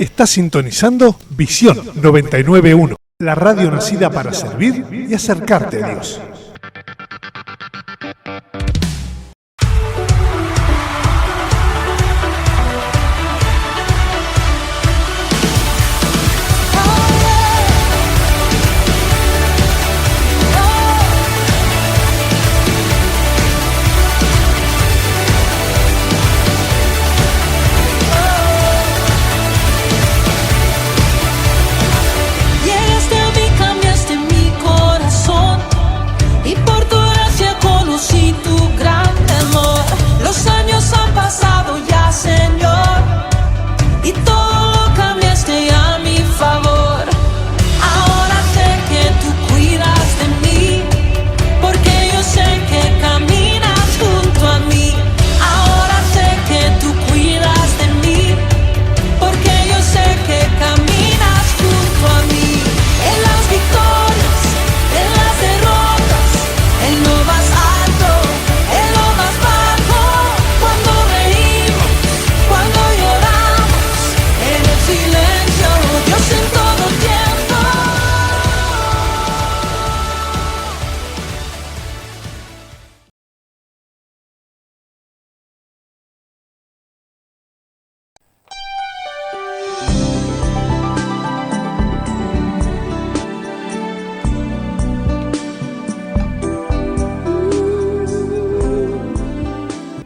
Está sintonizando Visión 991, la radio nacida para servir y acercarte a Dios.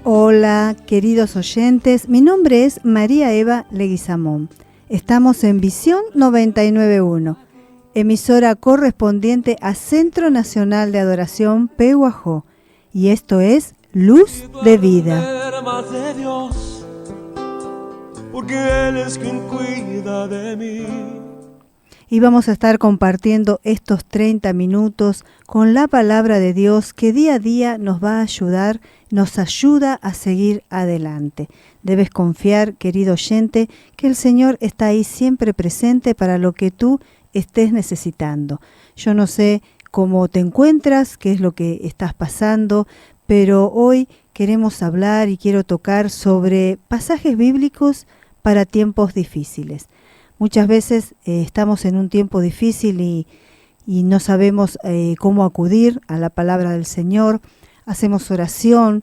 Hola, queridos oyentes, mi nombre es María Eva Leguizamón. Estamos en Visión 991, emisora correspondiente a Centro Nacional de Adoración Pehuajó, y esto es Luz de Vida. Porque Él es quien cuida de mí. Y vamos a estar compartiendo estos 30 minutos con la palabra de Dios que día a día nos va a ayudar, nos ayuda a seguir adelante. Debes confiar, querido oyente, que el Señor está ahí siempre presente para lo que tú estés necesitando. Yo no sé cómo te encuentras, qué es lo que estás pasando, pero hoy queremos hablar y quiero tocar sobre pasajes bíblicos para tiempos difíciles. Muchas veces estamos en un tiempo difícil y no sabemos cómo acudir a la palabra del Señor. Hacemos oración,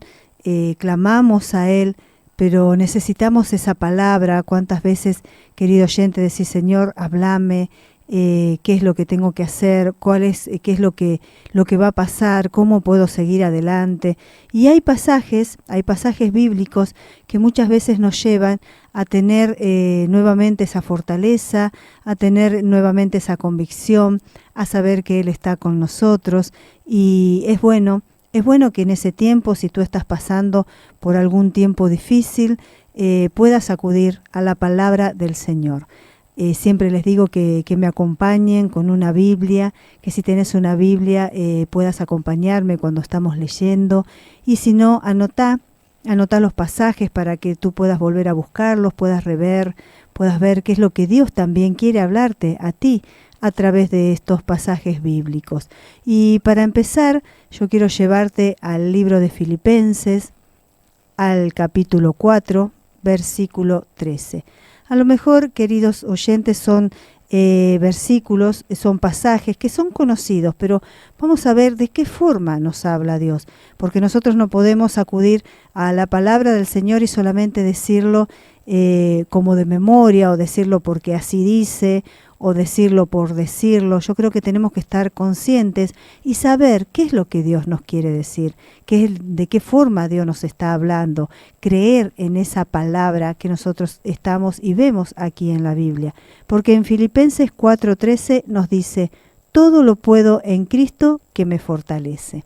clamamos a Él, pero necesitamos esa palabra. ¿Cuántas veces, querido oyente, decís, Señor, háblame, qué es lo que tengo que hacer, qué es lo que va a pasar, cómo puedo seguir adelante? Y hay pasajes bíblicos que muchas veces nos llevan a tener nuevamente esa fortaleza, a tener nuevamente esa convicción, a saber que Él está con nosotros. Y es bueno que en ese tiempo, si tú estás pasando por algún tiempo difícil, puedas acudir a la palabra del Señor. Siempre les digo que me acompañen con una Biblia, que si tenés una Biblia puedas acompañarme cuando estamos leyendo, y si no, anotá los pasajes para que tú puedas volver a buscarlos, puedas rever, puedas ver qué es lo que Dios también quiere hablarte a ti a través de estos pasajes bíblicos. Y para empezar, yo quiero llevarte al libro de Filipenses, al capítulo 4, versículo 13. A lo mejor, queridos oyentes, son versículos, son pasajes que son conocidos, pero vamos a ver de qué forma nos habla Dios, porque nosotros no podemos acudir a la palabra del Señor y solamente decirlo como de memoria, o decirlo porque así dice, o decirlo por decirlo. Yo creo que tenemos que estar conscientes y saber qué es lo que Dios nos quiere decir, de qué forma Dios nos está hablando, creer en esa palabra que nosotros estamos y vemos aquí en la Biblia. Porque en Filipenses 4:13 nos dice, todo lo puedo en Cristo que me fortalece.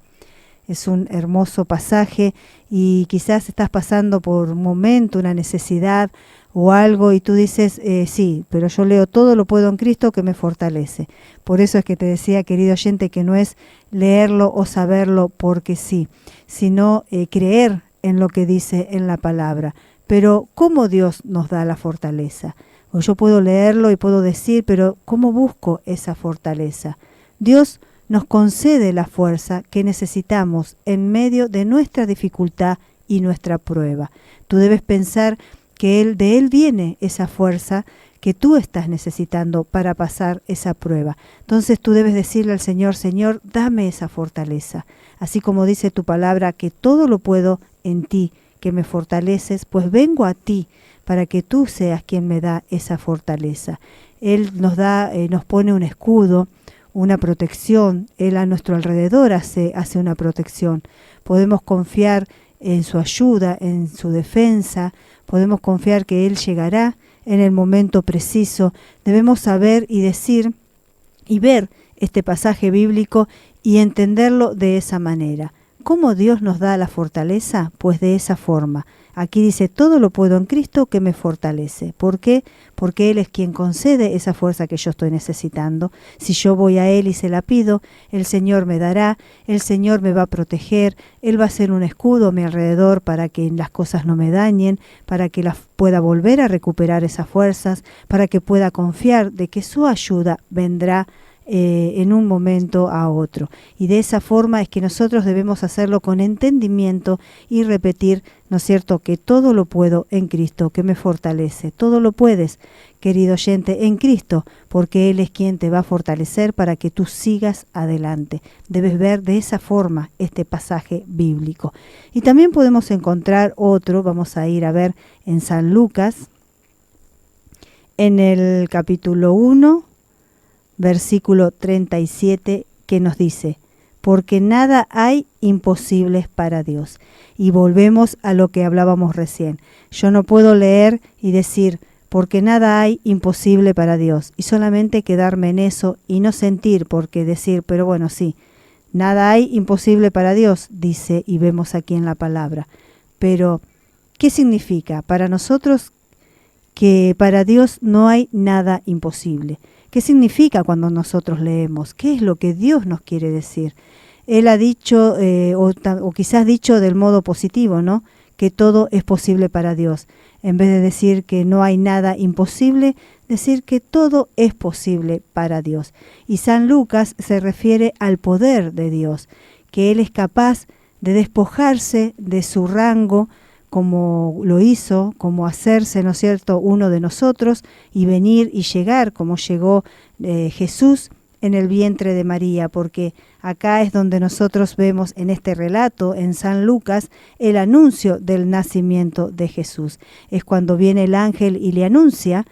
Es un hermoso pasaje y quizás estás pasando por un momento, una necesidad o algo, y tú dices, sí, pero yo leo todo lo puedo en Cristo que me fortalece. Por eso es que te decía, querido oyente, que no es leerlo o saberlo porque sí, sino creer en lo que dice en la palabra. Pero ¿cómo Dios nos da la fortaleza? O yo puedo leerlo y puedo decir, pero ¿cómo busco esa fortaleza? Dios nos concede la fuerza que necesitamos en medio de nuestra dificultad y nuestra prueba. Tú debes pensar que de Él viene esa fuerza que tú estás necesitando para pasar esa prueba. Entonces tú debes decirle al Señor, Señor, dame esa fortaleza. Así como dice tu palabra, que todo lo puedo en ti, que me fortaleces, pues vengo a ti para que tú seas quien me da esa fortaleza. Él nos pone un escudo, una protección. Él a nuestro alrededor hace una protección. Podemos confiar en su ayuda, en su defensa. Podemos confiar que Él llegará en el momento preciso. Debemos saber y decir y ver este pasaje bíblico y entenderlo de esa manera. ¿Cómo Dios nos da la fortaleza? Pues de esa forma. Aquí dice, todo lo puedo en Cristo que me fortalece. ¿Por qué? Porque Él es quien concede esa fuerza que yo estoy necesitando. Si yo voy a Él y se la pido, el Señor me dará, el Señor me va a proteger, Él va a ser un escudo a mi alrededor para que las cosas no me dañen, para que las pueda volver a recuperar esas fuerzas, para que pueda confiar de que su ayuda vendrá en un momento a otro. Y de esa forma es que nosotros debemos hacerlo con entendimiento y repetir, ¿no es cierto?, que todo lo puedo en Cristo, que me fortalece. Todo lo puedes, querido oyente, en Cristo, porque Él es quien te va a fortalecer para que tú sigas adelante. Debes ver de esa forma este pasaje bíblico. Y también podemos encontrar otro, vamos a ir a ver en San Lucas, en el capítulo 1, versículo 37, que nos dice, porque nada hay imposibles para Dios. Y volvemos a lo que hablábamos recién. Yo no puedo leer y decir, porque nada hay imposible para Dios, y solamente quedarme en eso y no sentir, porque decir, pero bueno, sí, nada hay imposible para Dios, dice y vemos aquí en la palabra. Pero, ¿qué significa? Para nosotros que para Dios no hay nada imposible. ¿Qué significa cuando nosotros leemos? ¿Qué es lo que Dios nos quiere decir? Él ha dicho, o quizás dicho del modo positivo, ¿no?, que todo es posible para Dios. En vez de decir que no hay nada imposible, decir que todo es posible para Dios. Y San Lucas se refiere al poder de Dios, que Él es capaz de despojarse de su rango, como lo hizo, como hacerse, ¿no es cierto?, uno de nosotros y venir y llegar como llegó Jesús en el vientre de María, porque acá es donde nosotros vemos en este relato, en San Lucas, el anuncio del nacimiento de Jesús. Es cuando viene el ángel y le anuncia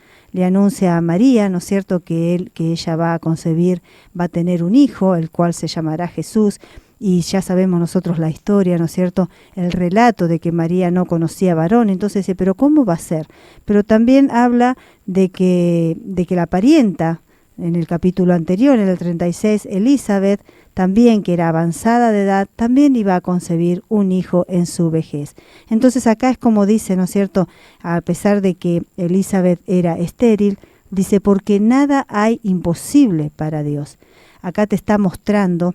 a María, ¿no es cierto?, que ella va a concebir, va a tener un hijo, el cual se llamará Jesús. Y ya sabemos nosotros la historia, ¿no es cierto?, el relato de que María no conocía varón. Entonces dice, ¿pero cómo va a ser? Pero también habla de que la parienta, en el capítulo anterior, en el 36, Elizabeth, también que era avanzada de edad, también iba a concebir un hijo en su vejez. Entonces acá es como dice, ¿no es cierto?, a pesar de que Elizabeth era estéril, dice, porque nada hay imposible para Dios. Acá te está mostrando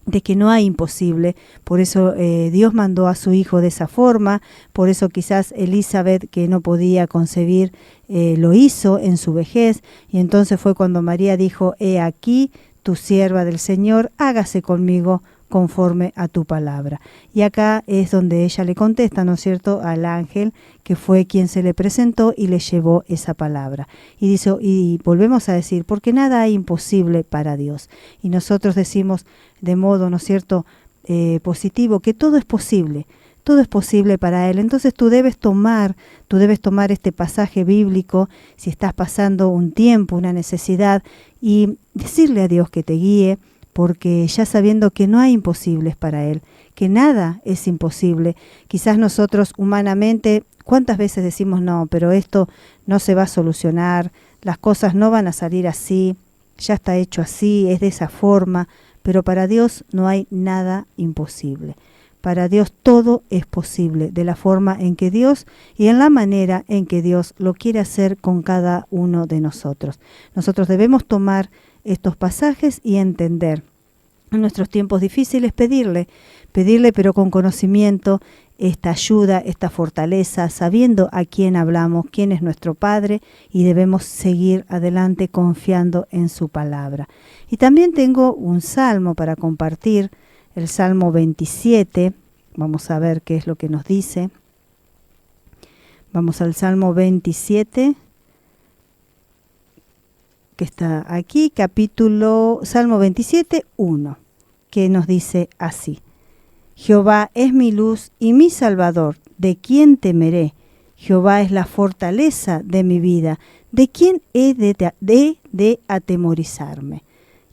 de que no hay imposible, por eso Dios mandó a su hijo de esa forma, por eso quizás Elizabeth, que no podía concebir, lo hizo en su vejez, y entonces fue cuando María dijo, he aquí tu sierva del Señor, hágase conmigo conforme a tu palabra. Y acá es donde ella le contesta, ¿no es cierto?, al ángel, que fue quien se le presentó y le llevó esa palabra. Y dice, y volvemos a decir, porque nada hay imposible para Dios. Y nosotros decimos de modo, ¿no es cierto?, positivo, que todo es posible para Él. Entonces tú debes tomar este pasaje bíblico, si estás pasando un tiempo, una necesidad, y decirle a Dios que te guíe, porque ya sabiendo que no hay imposibles para Él, que nada es imposible. Quizás nosotros humanamente, ¿cuántas veces decimos no, pero esto no se va a solucionar, las cosas no van a salir así, ya está hecho así, es de esa forma? Pero para Dios no hay nada imposible. Para Dios todo es posible, de la forma en que Dios y en la manera en que Dios lo quiere hacer con cada uno de nosotros. Nosotros debemos tomar estos pasajes y entender en nuestros tiempos difíciles, pedirle pero con conocimiento, esta ayuda, esta fortaleza, sabiendo a quién hablamos, quién es nuestro Padre, y debemos seguir adelante confiando en su palabra. Y también tengo un salmo para compartir, el Salmo 27, vamos a ver qué es lo que nos dice. Vamos al Salmo 27, que está aquí, Salmo 27, 1, que nos dice así: Jehová es mi luz y mi salvador, ¿de quién temeré? Jehová es la fortaleza de mi vida, ¿de quién he de atemorizarme?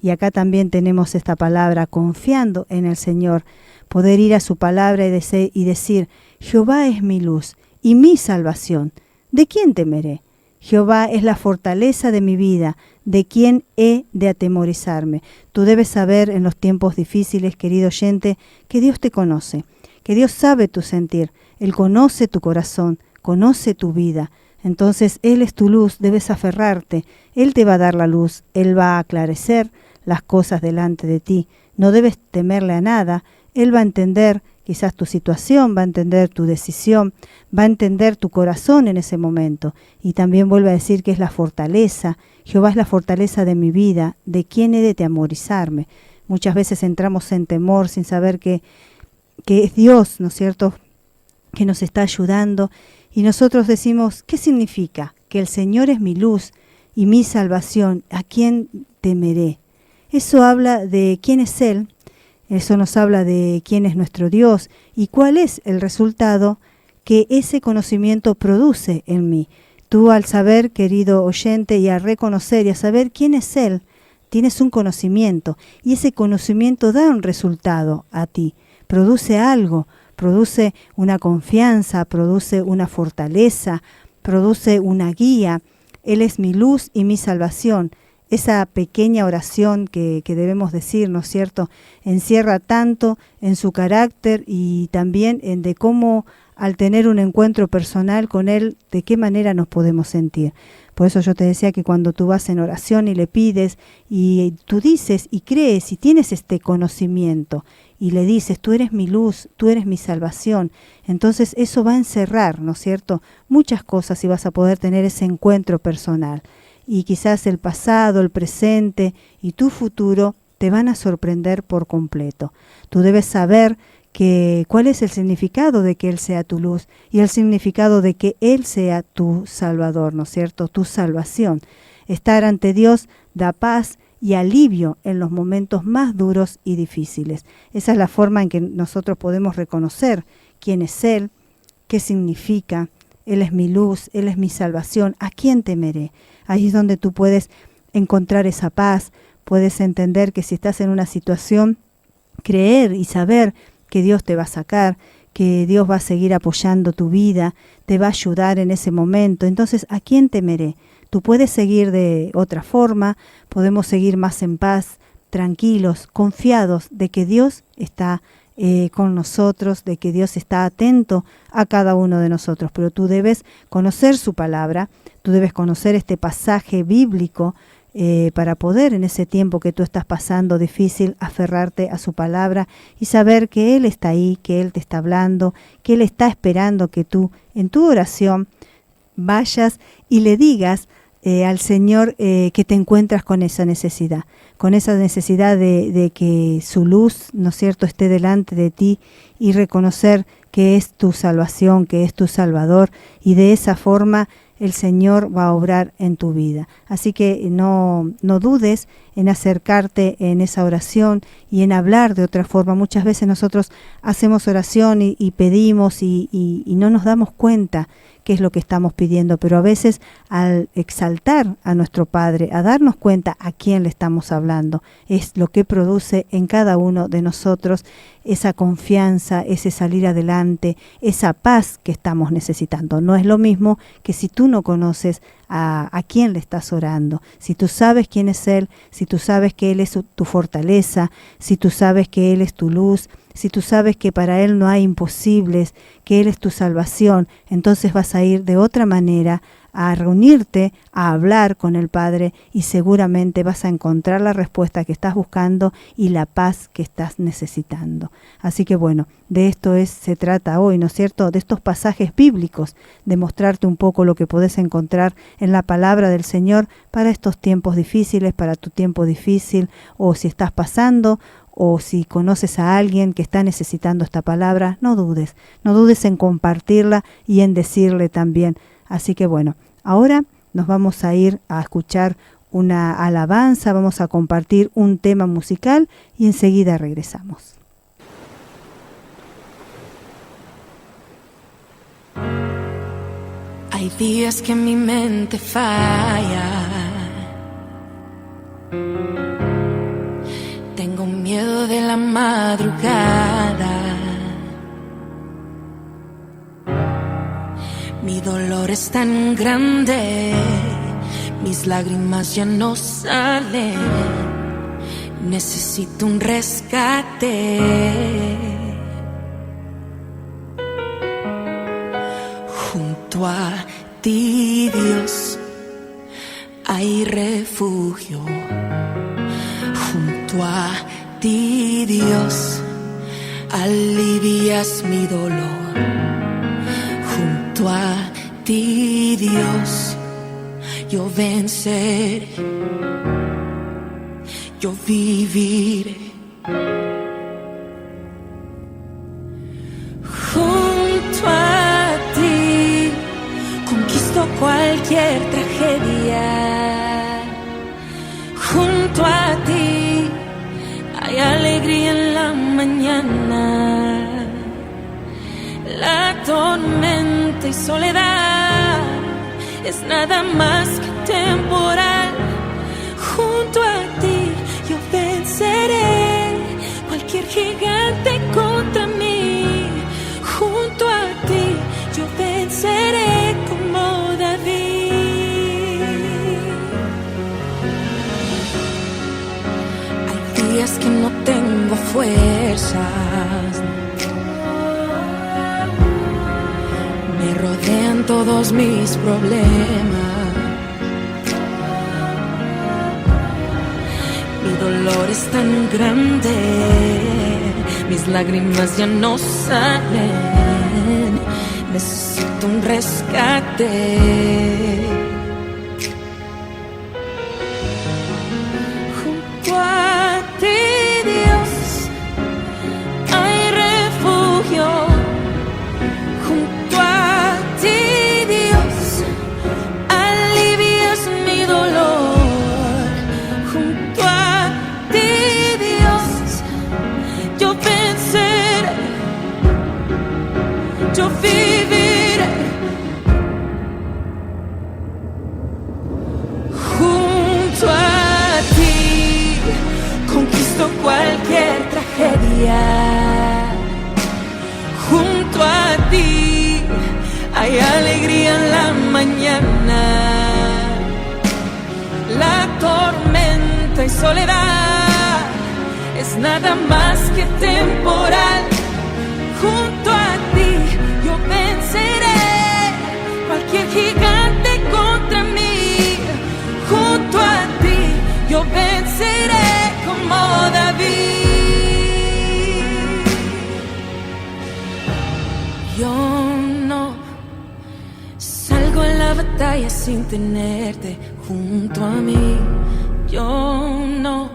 Y acá también tenemos esta palabra, confiando en el Señor, poder ir a su palabra y decir: Jehová es mi luz y mi salvación, ¿de quién temeré? Jehová es la fortaleza de mi vida, ¿de quién he de atemorizarme? Tú debes saber en los tiempos difíciles, querido oyente, que Dios te conoce, que Dios sabe tu sentir, Él conoce tu corazón, conoce tu vida. Entonces Él es tu luz, debes aferrarte, Él te va a dar la luz, Él va a aclarecer las cosas delante de ti. No debes temerle a nada, Él va a entender quizás tu situación, va a entender tu decisión, va a entender tu corazón en ese momento. Y también vuelve a decir que es la fortaleza. Jehová es la fortaleza de mi vida, ¿de quién he de atemorizarme? Muchas veces entramos en temor sin saber que es Dios, ¿no es cierto?, que nos está ayudando. Y nosotros decimos: ¿qué significa? Que el Señor es mi luz y mi salvación, ¿a quién temeré? Eso habla de quién es Él. Eso nos habla de quién es nuestro Dios y cuál es el resultado que ese conocimiento produce en mí. Tú, al saber, querido oyente, y al reconocer y a saber quién es Él, tienes un conocimiento, y ese conocimiento da un resultado a ti, produce algo, produce una confianza, produce una fortaleza, produce una guía. Él es mi luz y mi salvación. Esa pequeña oración que debemos decir, ¿no es cierto?, encierra tanto en su carácter y también en de cómo, al tener un encuentro personal con Él, de qué manera nos podemos sentir. Por eso yo te decía que cuando tú vas en oración y le pides, y tú dices y crees y tienes este conocimiento, y le dices: tú eres mi luz, tú eres mi salvación, entonces eso va a encerrar, ¿no es cierto?, muchas cosas, y vas a poder tener ese encuentro personal. Y quizás el pasado, el presente y tu futuro te van a sorprender por completo. Tú debes saber cuál es el significado de que Él sea tu luz y el significado de que Él sea tu Salvador, ¿no es cierto?, tu salvación. Estar ante Dios da paz y alivio en los momentos más duros y difíciles. Esa es la forma en que nosotros podemos reconocer quién es Él, qué significa. Él es mi luz, Él es mi salvación, ¿a quién temeré? Ahí es donde tú puedes encontrar esa paz, puedes entender que si estás en una situación, creer y saber que Dios te va a sacar, que Dios va a seguir apoyando tu vida, te va a ayudar en ese momento. Entonces, ¿a quién temeré? Tú puedes seguir de otra forma, podemos seguir más en paz, tranquilos, confiados de que Dios está con nosotros, de que Dios está atento a cada uno de nosotros. Pero tú debes conocer su palabra, tú debes conocer este pasaje bíblico para poder, en ese tiempo que tú estás pasando difícil, aferrarte a su palabra y saber que Él está ahí, que Él te está hablando, que Él está esperando que tú en tu oración vayas y le digas al Señor que te encuentras con esa necesidad de que su luz, ¿no es cierto?, esté delante de ti, y reconocer que es tu salvación, que es tu Salvador, y de esa forma el Señor va a obrar en tu vida. Así que no dudes en acercarte en esa oración y en hablar de otra forma. Muchas veces nosotros hacemos oración y pedimos y no nos damos cuenta qué es lo que estamos pidiendo, pero a veces al exaltar a nuestro Padre, a darnos cuenta a quién le estamos hablando, es lo que produce en cada uno de nosotros esa confianza, ese salir adelante, esa paz que estamos necesitando. No es lo mismo que si tú no conoces a quién le estás orando. Si tú sabes quién es Él, si tú sabes que Él es tu fortaleza, si tú sabes que Él es tu luz, si tú sabes que para Él no hay imposibles, que Él es tu salvación, entonces vas a ir de otra manera a reunirte, a hablar con el Padre, y seguramente vas a encontrar la respuesta que estás buscando y la paz que estás necesitando. Así que bueno, de esto se trata hoy, ¿no es cierto?, de estos pasajes bíblicos, de mostrarte un poco lo que podés encontrar en la palabra del Señor para estos tiempos difíciles, para tu tiempo difícil, o si estás pasando, o si conoces a alguien que está necesitando esta palabra, no dudes en compartirla y en decirle también. Así que bueno, ahora nos vamos a ir a escuchar una alabanza, vamos a compartir un tema musical y enseguida regresamos. Hay días que mi mente falla. Tengo miedo de la madrugada. Mi dolor es tan grande, mis lágrimas ya no salen. Necesito un rescate. Junto a ti, Dios, hay refugio. Junto a ti, Dios, alivias mi dolor. Junto a ti, Dios, yo venceré, yo viviré. Junto a ti conquisto cualquier tragedia. Junto a ti hay alegría en la mañana. La tormenta y soledad es nada más que temporal. Junto a ti yo venceré cualquier gigante contra mí. Junto a ti yo venceré como David. Hay días que no tengo fuerzas, me rodean todos mis problemas. Mi dolor es tan grande, mis lágrimas ya no salen. Necesito un rescate. Junto a ti, Dios, hay refugio. Junto a ti, Dios, alivias mi dolor. Junto a ti, Dios, yo venceré, yo viviré. Junto a ti conquisto cualquier tragedia. Junto a ti hay alegría en la mañana. La tormenta y soledad es nada más que temporal. Junto a ti yo venceré cualquier gigante contra mí. Junto a ti yo venceré como David. Yo no salgo en la batalla sin tenerte junto a mí. Yo no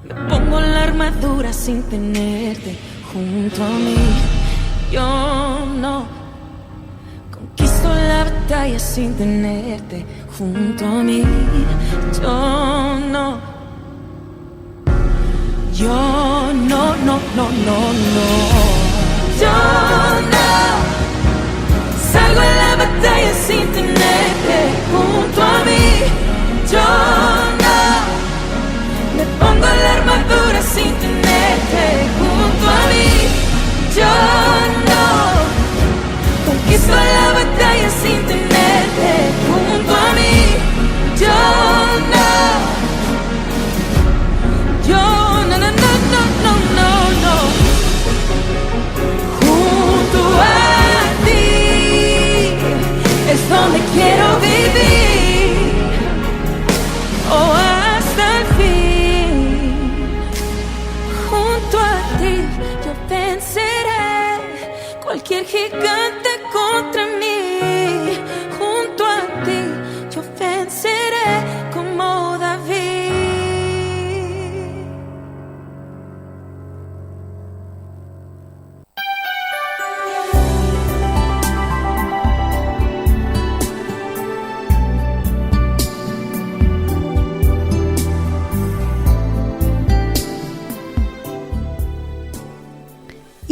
me pongo la armadura sin tenerte junto a mí. Yo no conquisto la batalla sin tenerte junto a mí. Yo no, yo no, no, no, no, no. Yo no salgo en la batalla sin tenerte junto a mí. Yo no me pongo la armadura sin tenerte junto a mí. Yo no conquisto la batalla sin tenerte junto a mí. Yo no, yo no, no, no, no, no, no, no. Junto a ti es donde quiero vivir, oh, hasta el fin. Junto a ti yo venceré cualquier gigante contra mí. Junto a ti yo venceré como David.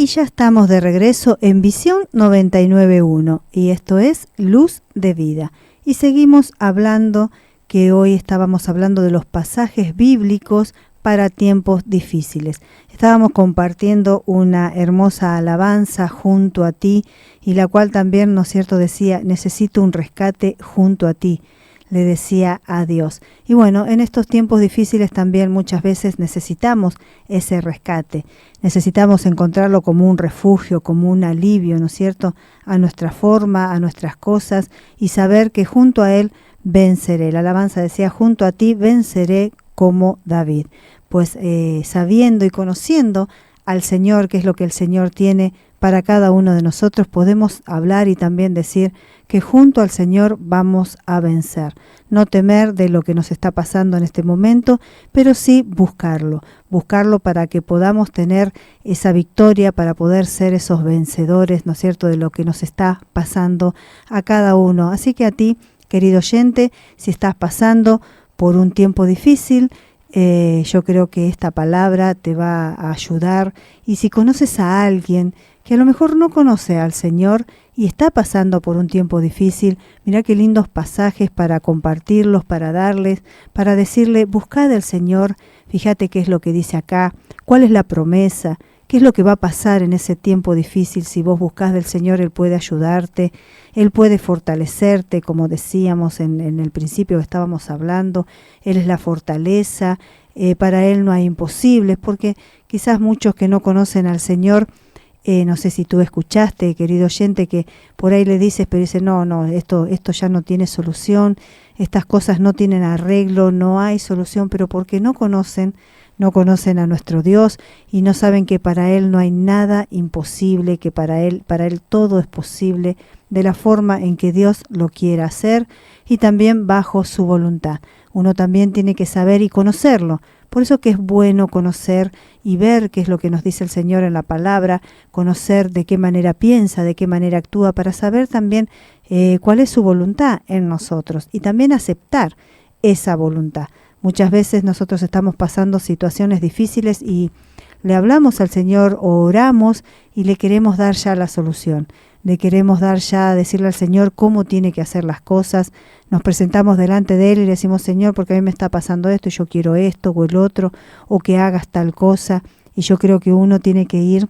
Y ya estamos de regreso en Visión 99.1 y esto es Luz de Vida. Y seguimos hablando, que hoy estábamos hablando de los pasajes bíblicos para tiempos difíciles. Estábamos compartiendo una hermosa alabanza junto a ti y la cual también, ¿no es cierto?, decía, necesito un rescate junto a ti. Le decía a Dios. Y bueno, en estos tiempos difíciles también muchas veces necesitamos ese rescate. Necesitamos encontrarlo como un refugio, como un alivio, ¿no es cierto?, a nuestra forma, a nuestras cosas y saber que junto a Él venceré. La alabanza decía, junto a ti venceré como David. Pues sabiendo y conociendo al Señor, qué es lo que el Señor tiene para cada uno de nosotros, podemos hablar y también decir que junto al Señor vamos a vencer. No temer de lo que nos está pasando en este momento, pero sí buscarlo para que podamos tener esa victoria, para poder ser esos vencedores, ¿no es cierto?, de lo que nos está pasando a cada uno. Así que a ti, querido oyente, si estás pasando por un tiempo difícil, yo creo que esta palabra te va a ayudar. Y si conoces a alguien que a lo mejor no conoce al Señor y está pasando por un tiempo difícil, mirá qué lindos pasajes para compartirlos, para darles, para decirle, buscad al Señor, fíjate qué es lo que dice acá, cuál es la promesa, qué es lo que va a pasar en ese tiempo difícil. Si vos buscás del Señor, Él puede ayudarte, Él puede fortalecerte, como decíamos en el principio que estábamos hablando, Él es la fortaleza, para Él no hay imposibles, porque quizás muchos que no conocen al Señor, no sé si tú escuchaste, querido oyente, que por ahí le dices, pero dice, no, esto ya no tiene solución, estas cosas no tienen arreglo, no hay solución, pero porque no conocen a nuestro Dios y no saben que para Él no hay nada imposible, que para Él todo es posible de la forma en que Dios lo quiera hacer y también bajo su voluntad. Uno también tiene que saber y conocerlo. Por eso que es bueno conocer y ver qué es lo que nos dice el Señor en la palabra, conocer de qué manera piensa, de qué manera actúa, para saber también cuál es su voluntad en nosotros y también aceptar esa voluntad. Muchas veces nosotros estamos pasando situaciones difíciles y le hablamos al Señor o oramos y le queremos dar ya la solución. Le queremos dar ya, decirle al Señor cómo tiene que hacer las cosas. Nos presentamos delante de Él y le decimos, Señor, porque a mí me está pasando esto y yo quiero esto o el otro, o que hagas tal cosa. Y yo creo que uno tiene que ir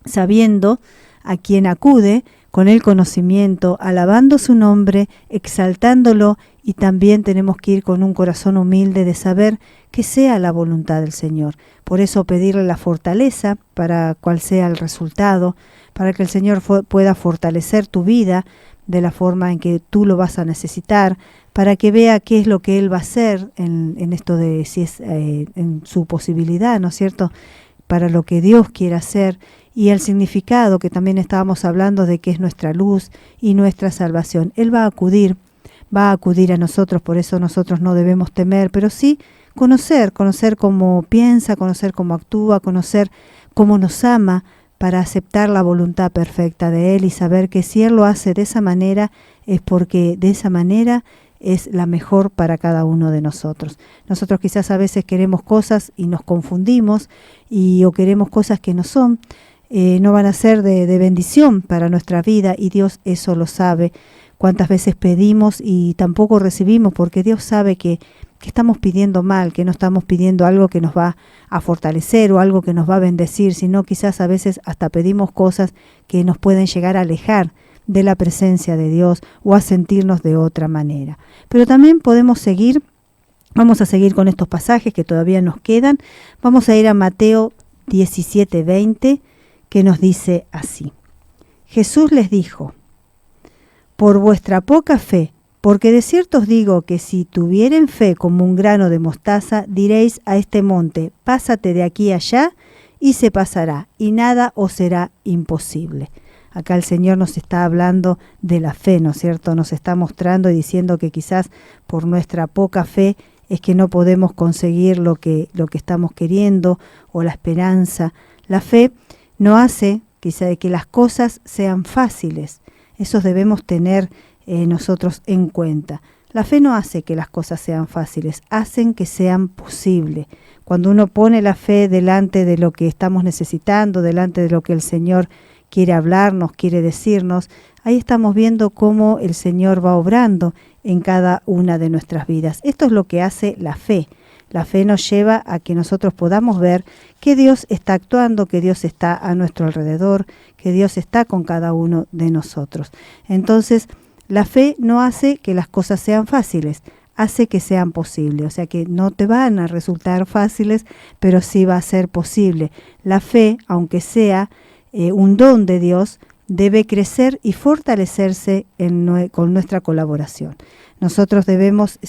sabiendo a quién acude, con el conocimiento, alabando su nombre, exaltándolo, y también tenemos que ir con un corazón humilde de saber que sea la voluntad del Señor. Por eso pedirle la fortaleza para cual sea el resultado, para que el Señor pueda fortalecer tu vida de la forma en que tú lo vas a necesitar, para que vea qué es lo que Él va a hacer en esto de si es en su posibilidad, ¿no es cierto?, para lo que Dios quiere hacer, y el significado que también estábamos hablando de que es nuestra luz y nuestra salvación. Él va a acudir a nosotros, por eso nosotros no debemos temer, pero sí conocer cómo piensa, conocer cómo actúa, conocer cómo nos ama, para aceptar la voluntad perfecta de Él y saber que si Él lo hace de esa manera es porque de esa manera es la mejor para cada uno de nosotros. Nosotros quizás a veces queremos cosas y nos confundimos o queremos cosas que no son, no van a ser de bendición para nuestra vida y Dios eso lo sabe. Cuántas veces pedimos y tampoco recibimos porque Dios sabe que estamos pidiendo mal, que no estamos pidiendo algo que nos va a fortalecer o algo que nos va a bendecir, sino quizás a veces hasta pedimos cosas que nos pueden llegar a alejar de la presencia de Dios o a sentirnos de otra manera. Pero también podemos vamos a seguir con estos pasajes que todavía nos quedan. Vamos a ir a Mateo 17:20, que nos dice así. Jesús les dijo, por vuestra poca fe, porque de cierto os digo que si tuvieren fe como un grano de mostaza, diréis a este monte, pásate de aquí allá, y se pasará, y nada os será imposible. Acá el Señor nos está hablando de la fe, ¿no es cierto? Nos está mostrando y diciendo que quizás por nuestra poca fe es que no podemos conseguir lo que estamos queriendo o la esperanza. La fe no hace quizá que las cosas sean fáciles. Eso debemos tener nosotros en cuenta. La fe no hace que las cosas sean fáciles, hacen que sean posibles. Cuando uno pone la fe delante de lo que estamos necesitando, delante de lo que el Señor quiere hablarnos, quiere decirnos, ahí estamos viendo cómo el Señor va obrando en cada una de nuestras vidas. Esto es lo que hace la fe. La fe nos lleva a que nosotros podamos ver que Dios está actuando, que Dios está a nuestro alrededor, que Dios está con cada uno de nosotros. Entonces, la fe no hace que las cosas sean fáciles, hace que sean posibles. O sea que no te van a resultar fáciles, pero sí va a ser posible. La fe, aunque sea un don de Dios, debe crecer y fortalecerse con nuestra colaboración. Nosotros debemos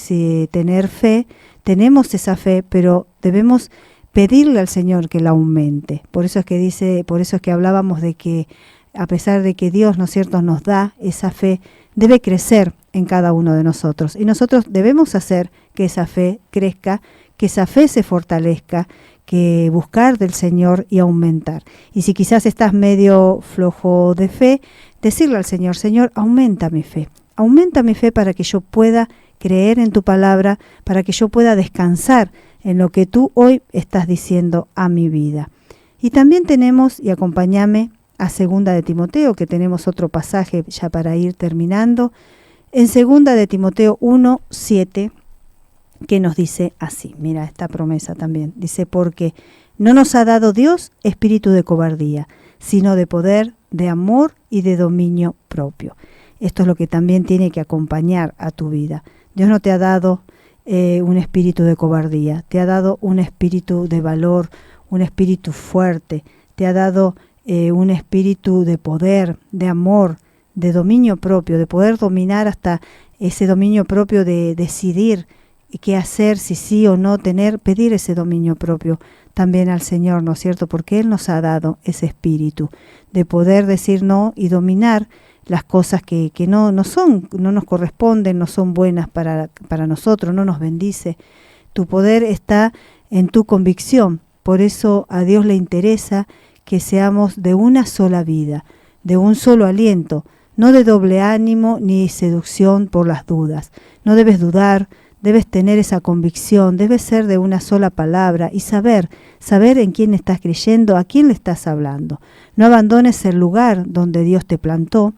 tener fe, tenemos esa fe, pero debemos pedirle al Señor que la aumente. Por eso es que hablábamos de que a pesar de que Dios, ¿no es cierto?, nos da esa fe, debe crecer en cada uno de nosotros. Y nosotros debemos hacer que esa fe crezca, que esa fe se fortalezca, que buscar del Señor y aumentar. Y si quizás estás medio flojo de fe, decirle al Señor, Señor, aumenta mi fe para que yo pueda creer en tu palabra, para que yo pueda descansar en lo que tú hoy estás diciendo a mi vida. Y también tenemos, y acompáñame a 2 de Timoteo, que tenemos otro pasaje ya para ir terminando, en 2 de Timoteo 1:7, que nos dice así, mira esta promesa también, dice, porque no nos ha dado Dios espíritu de cobardía, sino de poder, de amor y de dominio propio. Esto es lo que también tiene que acompañar a tu vida. Dios no te ha dado un espíritu de cobardía, te ha dado un espíritu de valor, un espíritu fuerte, te ha dado un espíritu de poder, de amor, de dominio propio, de poder dominar hasta ese dominio propio de decidir qué hacer, si sí o no pedir ese dominio propio también al Señor, ¿no es cierto? Porque Él nos ha dado ese espíritu de poder decir no y dominar las cosas que no nos corresponden, no son buenas para nosotros, no nos bendice. Tu poder está en tu convicción, por eso a Dios le interesa que seamos de una sola vida, de un solo aliento, no de doble ánimo ni seducción por las dudas. No debes dudar, debes tener esa convicción, debes ser de una sola palabra y saber en quién estás creyendo, a quién le estás hablando. No abandones el lugar donde Dios te plantó.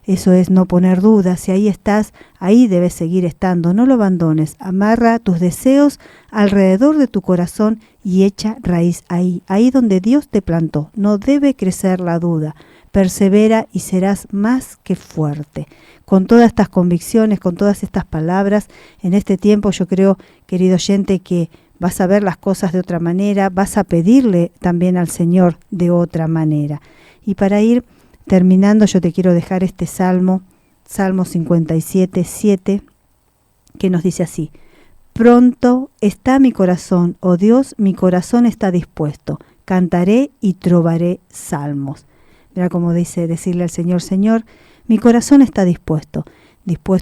Eso es no poner dudas. Si ahí estás, ahí debes seguir estando. No lo abandones. Amarra tus deseos alrededor de tu corazón y echa raíz ahí donde Dios te plantó. No debe crecer la duda. Persevera y serás más que fuerte. Con todas estas convicciones, con todas estas palabras, en este tiempo yo creo, querido oyente, que vas a ver las cosas de otra manera, vas a pedirle también al Señor de otra manera. Y para ir terminando, yo te quiero dejar este Salmo 57:7, que nos dice así: pronto está mi corazón, oh Dios, mi corazón está dispuesto, cantaré y trovaré salmos. Mira cómo decirle al Señor, Señor, mi corazón está dispuesto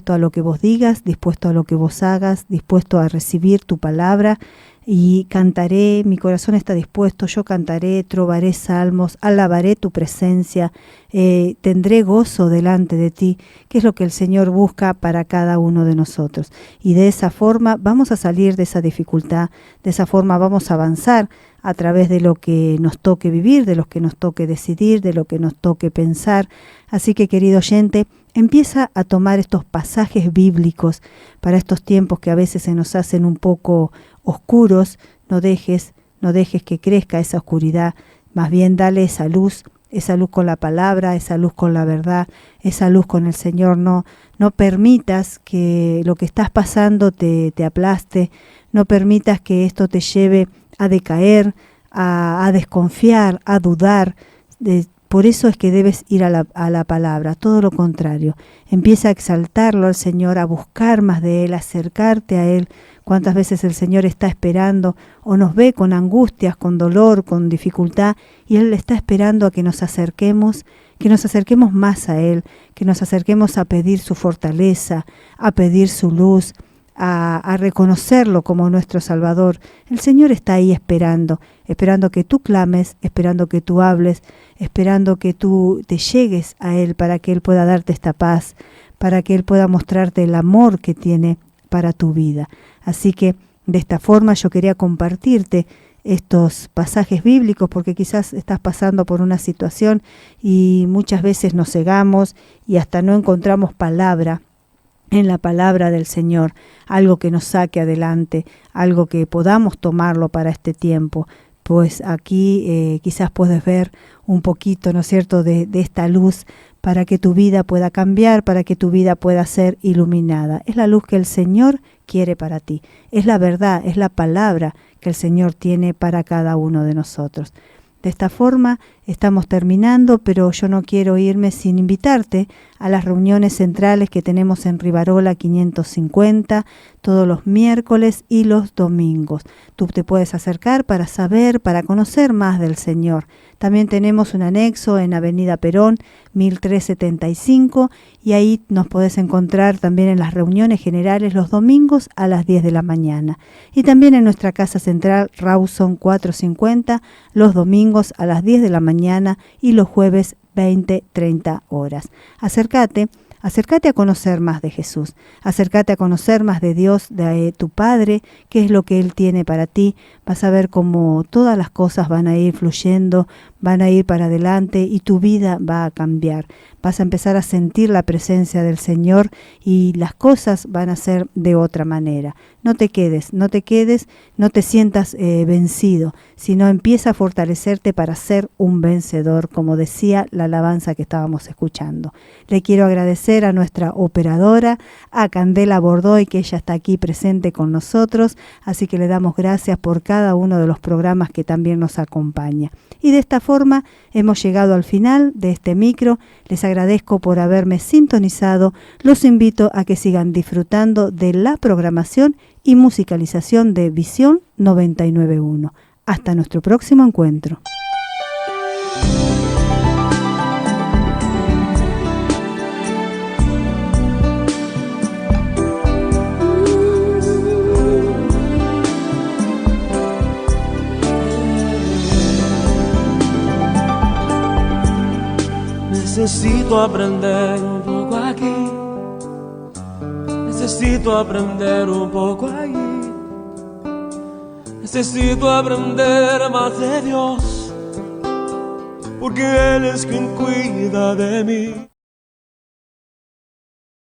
a lo que vos digas, dispuesto a lo que vos hagas, dispuesto a recibir tu palabra, y cantaré, mi corazón está dispuesto, yo cantaré, trovaré salmos, alabaré tu presencia, tendré gozo delante de ti, que es lo que el Señor busca para cada uno de nosotros. Y de esa forma vamos a salir de esa dificultad, de esa forma vamos a avanzar a través de lo que nos toque vivir, de lo que nos toque decidir, de lo que nos toque pensar. Así que, querido oyente, empieza a tomar estos pasajes bíblicos para estos tiempos que a veces se nos hacen un poco oscuros. No dejes que crezca esa oscuridad, más bien dale esa luz con la palabra, esa luz con la verdad, esa luz con el Señor. No permitas que lo que estás pasando te aplaste, no permitas que esto te lleve a decaer, a desconfiar, a dudar. Por eso es que debes ir a la palabra, todo lo contrario. Empieza a exaltarlo al Señor, a buscar más de Él, a acercarte a Él. Cuántas veces el Señor está esperando o nos ve con angustias, con dolor, con dificultad, y Él está esperando a que nos acerquemos más a Él, que nos acerquemos a pedir su fortaleza, a pedir su luz, a reconocerlo como nuestro Salvador. El Señor está ahí esperando que tú clames, esperando que tú hables, esperando que tú te llegues a Él para que Él pueda darte esta paz, para que Él pueda mostrarte el amor que tiene para tu vida. Así que de esta forma yo quería compartirte estos pasajes bíblicos, porque quizás estás pasando por una situación y muchas veces nos cegamos y hasta no encontramos palabra en la palabra del Señor, algo que nos saque adelante, algo que podamos tomarlo para este tiempo. Pues aquí quizás puedes ver un poquito, ¿no es cierto?, de esta luz para que tu vida pueda cambiar, para que tu vida pueda ser iluminada. Es la luz que el Señor quiere para ti. Es la verdad, es la palabra que el Señor tiene para cada uno de nosotros. De esta forma estamos terminando, pero yo no quiero irme sin invitarte a las reuniones centrales que tenemos en Rivarola 550 todos los miércoles y los domingos. Tú te puedes acercar para saber, para conocer más del Señor. También tenemos un anexo en Avenida Perón 1375 y ahí nos podés encontrar también en las reuniones generales los domingos a las 10 de la mañana. Y también en nuestra casa central Rawson 450 los domingos a las 10 de la mañana y los jueves 20-30 horas. Acércate a conocer más de Jesús, acércate a conocer más de Dios, de tu Padre, qué es lo que Él tiene para ti. Vas a ver cómo todas las cosas van a ir fluyendo, van a ir para adelante y tu vida va a cambiar. Vas a empezar a sentir la presencia del Señor y las cosas van a ser de otra manera. No te quedes, no te sientas vencido, sino empieza a fortalecerte para ser un vencedor, como decía la alabanza que estábamos escuchando. Le quiero agradecer a nuestra operadora, a Candela Bordoy, que ella está aquí presente con nosotros, así que le damos gracias por cada uno de los programas que también nos acompaña. Y de esta forma hemos llegado al final de este micro. Les agradezco por haberme sintonizado. Los invito a que sigan disfrutando de la programación y musicalización de Visión 99.1. Hasta nuestro próximo encuentro. Necesito aprender un poco aquí, necesito aprender un poco allí, necesito aprender más de Dios, porque Él es quien cuida de mí.